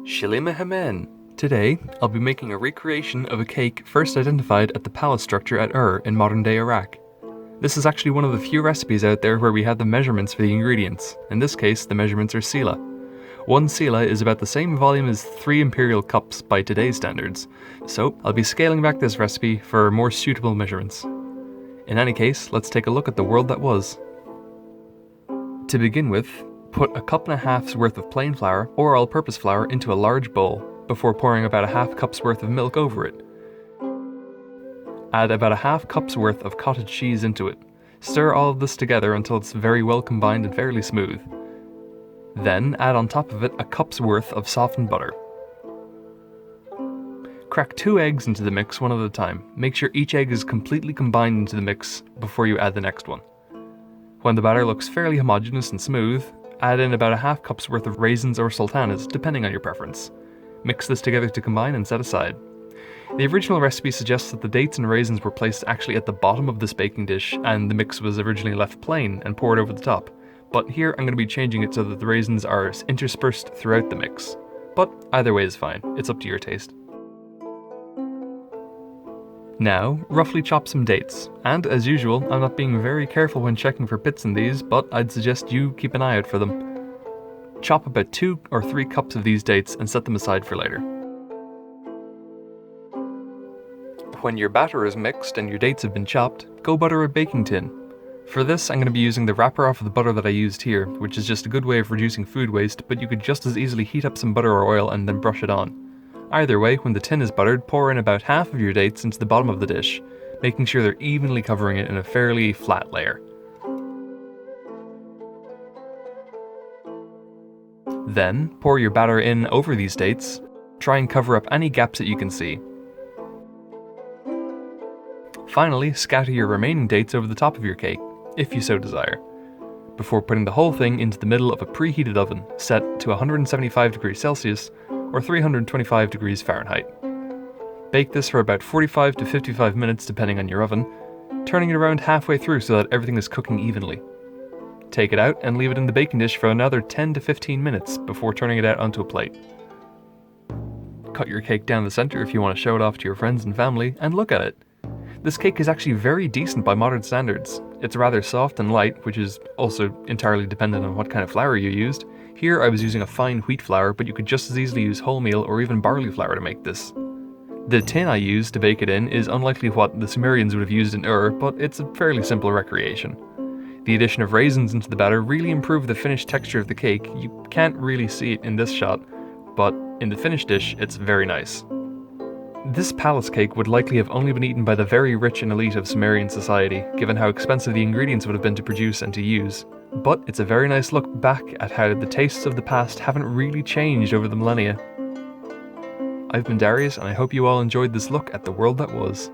Shalima Hamen. Today, I'll be making a recreation of a cake first identified at the palace structure at Ur in modern-day Iraq. This is actually one of the few recipes out there where we have the measurements for the ingredients. In this case, the measurements are sila. 1 sila is about the same volume as 3 imperial cups by today's standards, so I'll be scaling back this recipe for more suitable measurements. In any case, let's take a look at the world that was. To begin with, put a cup and a half's worth of plain flour or all-purpose flour into a large bowl before pouring about a half cup's worth of milk over it. Add about a half cup's worth of cottage cheese into it. Stir all of this together until it's very well combined and fairly smooth. Then add on top of it a cup's worth of softened butter. Crack 2 eggs into the mix one at a time. Make sure each egg is completely combined into the mix before you add the next one. When the batter looks fairly homogeneous and smooth, add in about a half cup's worth of raisins or sultanas, depending on your preference. Mix this together to combine and set aside. The original recipe suggests that the dates and raisins were placed actually at the bottom of this baking dish and the mix was originally left plain and poured over the top. But here I'm going to be changing it so that the raisins are interspersed throughout the mix. But either way is fine, it's up to your taste. Now, roughly chop some dates, and as usual, I'm not being very careful when checking for pits in these, but I'd suggest you keep an eye out for them. Chop about 2 or 3 cups of these dates and set them aside for later. When your batter is mixed and your dates have been chopped, go butter a baking tin. For this, I'm going to be using the wrapper off of the butter that I used here, which is just a good way of reducing food waste, but you could just as easily heat up some butter or oil and then brush it on. Either way, when the tin is buttered, pour in about half of your dates into the bottom of the dish, making sure they're evenly covering it in a fairly flat layer. Then, pour your batter in over these dates. Try and cover up any gaps that you can see. Finally, scatter your remaining dates over the top of your cake, if you so desire, before putting the whole thing into the middle of a preheated oven set to 175 degrees Celsius or 325 degrees Fahrenheit. Bake this for about 45 to 55 minutes depending on your oven, turning it around halfway through so that everything is cooking evenly. Take it out and leave it in the baking dish for another 10 to 15 minutes before turning it out onto a plate. Cut your cake down the center if you want to show it off to your friends and family, and look at it. This cake is actually very decent by modern standards. It's rather soft and light, which is also entirely dependent on what kind of flour you used. Here I was using a fine wheat flour, but you could just as easily use wholemeal or even barley flour to make this. The tin I used to bake it in is unlikely what the Sumerians would have used in Ur, but it's a fairly simple recreation. The addition of raisins into the batter really improved the finished texture of the cake. You can't really see it in this shot, but in the finished dish it's very nice. This palace cake would likely have only been eaten by the very rich and elite of Sumerian society, given how expensive the ingredients would have been to produce and to use. But it's a very nice look back at how the tastes of the past haven't really changed over the millennia. I've been Darius, and I hope you all enjoyed this look at the world that was.